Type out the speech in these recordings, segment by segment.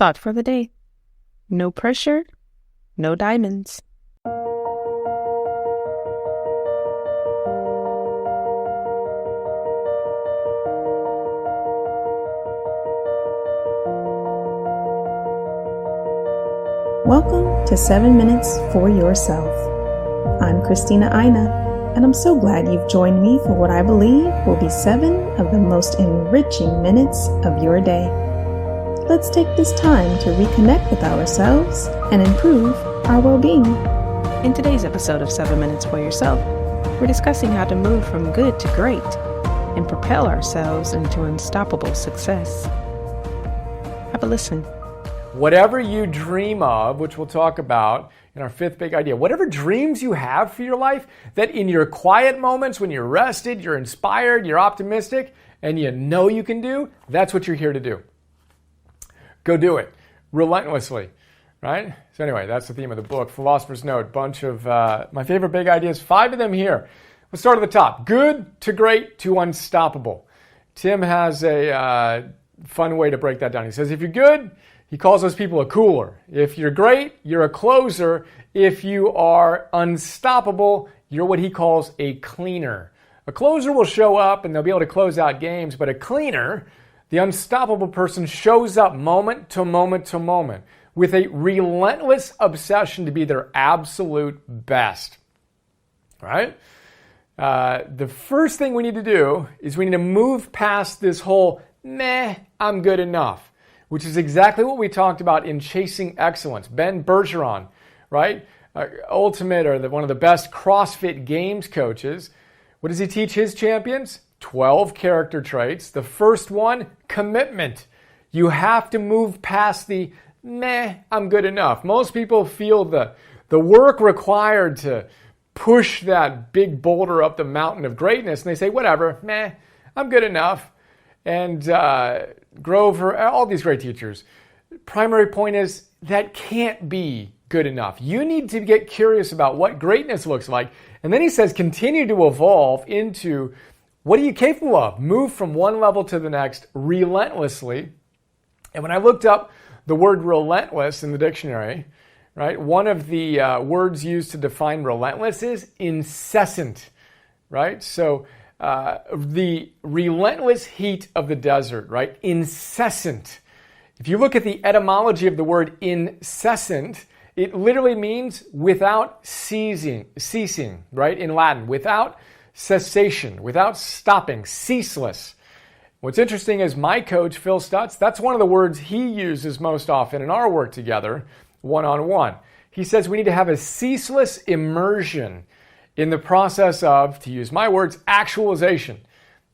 Thought for the day. No pressure, no diamonds. Welcome to 7 Minutes for Yourself. I'm Christina, and I'm so glad you've joined me for what I believe will be 7 of the most enriching minutes of your day. Let's take this time to reconnect with ourselves and improve our well-being. In today's episode of 7 Minutes for Yourself, we're discussing how to move from good to great and propel ourselves into unstoppable success. Have a listen. Whatever you dream of, which we'll talk about in our 5th big idea, whatever dreams you have for your life, that in your quiet moments when you're rested, you're inspired, you're optimistic, and you know you can do, that's what you're here to do. Go do it relentlessly, right? So anyway, that's the theme of the book. Philosopher's Note, bunch of my favorite big ideas, 5 of them here. Let's start at the top. Good to great to unstoppable. Tim has a fun way to break that down. He says, if you're good, he calls those people a cooler. If you're great, you're a closer. If you are unstoppable, you're what he calls a cleaner. A closer will show up and they'll be able to close out games, but a cleaner, the unstoppable person, shows up moment to moment to moment with a relentless obsession to be their absolute best. Right? The first thing we need to do is we need to move past this whole, I'm good enough, which is exactly what we talked about in Chasing Excellence. Ben Bergeron, right? Ultimate, or one of the best CrossFit Games coaches. What does he teach his champions? 12 character traits. The first one, commitment. You have to move past the, I'm good enough. Most people feel the work required to push that big boulder up the mountain of greatness, and they say, whatever, I'm good enough. And Grover, all these great teachers. Primary point is that can't be good enough. You need to get curious about what greatness looks like. And then he says, continue to evolve into what are you capable of? Move from one level to the next relentlessly. And when I looked up the word relentless in the dictionary, right, one of the words used to define relentless is incessant, right? So the relentless heat of the desert, right? Incessant. If you look at the etymology of the word incessant, it literally means without ceasing, right? In Latin, without cessation, without stopping, ceaseless. What's interesting is my coach, Phil Stutz, that's one of the words he uses most often in our work together, one-on-one. He says we need to have a ceaseless immersion in the process of, to use my words, actualization.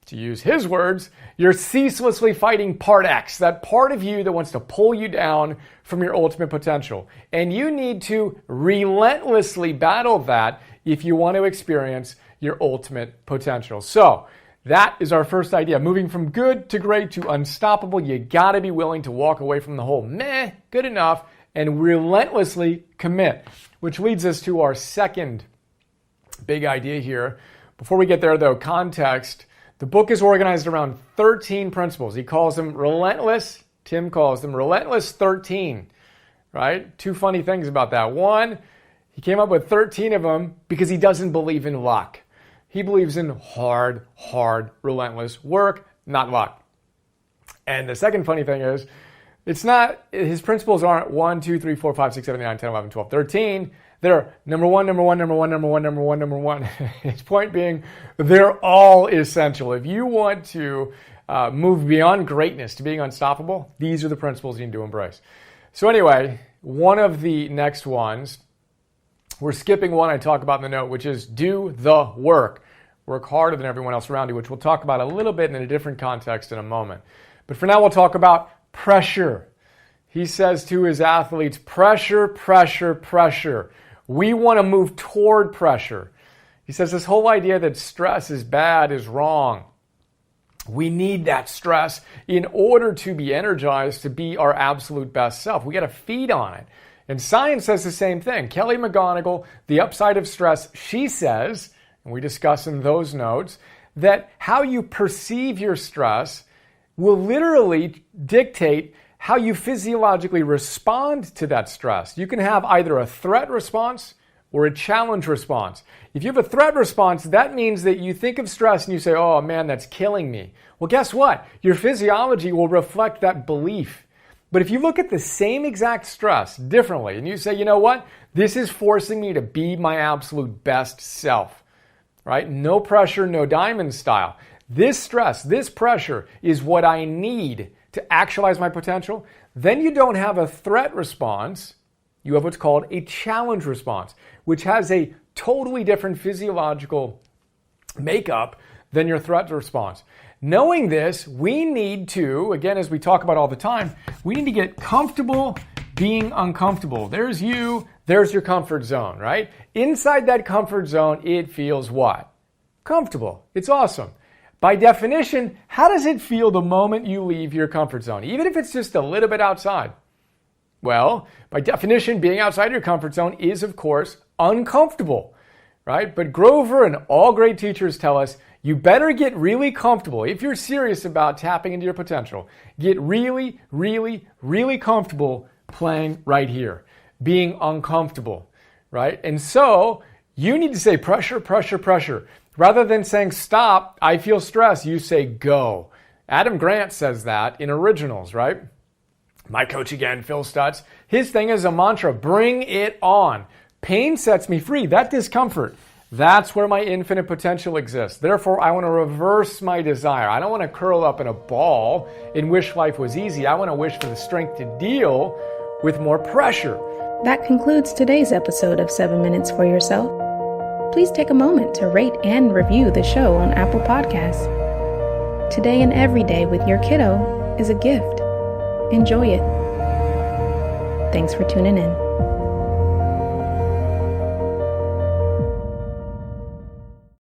To use his words, you're ceaselessly fighting part X, that part of you that wants to pull you down from your ultimate potential. And you need to relentlessly battle that if you want to experience your ultimate potential. So that is our first idea. Moving from good to great to unstoppable, you got to be willing to walk away from the whole good enough and relentlessly commit. Which leads us to our second big idea here. Before we get there, though, context. The book is organized around 13 principles. He calls them relentless. Tim calls them relentless 13, right? 2 funny things about that. One, he came up with 13 of them because he doesn't believe in luck. He believes in hard, relentless work, not luck. And the second funny thing is, it's not, his principles aren't 1, 2, 3, 4, 5, 6, 7, 8, 9, 10, 11, 12, 13. They're number one. His point being, they're all essential. If you want to move beyond greatness to being unstoppable, these are the principles you need to embrace. So anyway, one of the next ones, we're skipping one I talk about in the note, which is do the work. Work harder than everyone else around you, which we'll talk about a little bit in a different context in a moment. But for now, we'll talk about pressure. He says to his athletes, pressure. We want to move toward pressure. He says this whole idea that stress is bad is wrong. We need that stress in order to be energized, to be our absolute best self. We got to feed on it. And science says the same thing. Kelly McGonigal, The Upside of Stress, she says, and we discuss in those notes, that how you perceive your stress will literally dictate how you physiologically respond to that stress. You can have either a threat response or a challenge response. If you have a threat response, that means that you think of stress and you say, oh man, that's killing me. Well, guess what? Your physiology will reflect that belief. But if you look at the same exact stress differently and you say, you know what? This is forcing me to be my absolute best self, right? No pressure, no diamond style. This stress, this pressure is what I need to actualize my potential. Then you don't have a threat response. You have what's called a challenge response, which has a totally different physiological makeup than your threat response. Knowing this, we need to, again, as we talk about all the time, we need to get comfortable being uncomfortable. There's you, there's your comfort zone, right? Inside that comfort zone, it feels what? Comfortable. It's awesome. By definition, how does it feel the moment you leave your comfort zone, even if it's just a little bit outside? Well, by definition, being outside your comfort zone is, of course, uncomfortable, right? But Grover and all great teachers tell us you better get really comfortable. If you're serious about tapping into your potential, get really, really, really comfortable playing right here, being uncomfortable, right? And so you need to say pressure, pressure, pressure. Rather than saying stop, I feel stress, you say go. Adam Grant says that in Originals, right? My coach again, Phil Stutz, his thing is a mantra, bring it on. Pain sets me free, that discomfort. That's where my infinite potential exists. Therefore, I want to reverse my desire. I don't want to curl up in a ball and wish life was easy. I want to wish for the strength to deal with more pressure. That concludes today's episode of 7 Minutes for Yourself. Please take a moment to rate and review the show on Apple Podcasts. Today and every day with your kiddo is a gift. Enjoy it. Thanks for tuning in.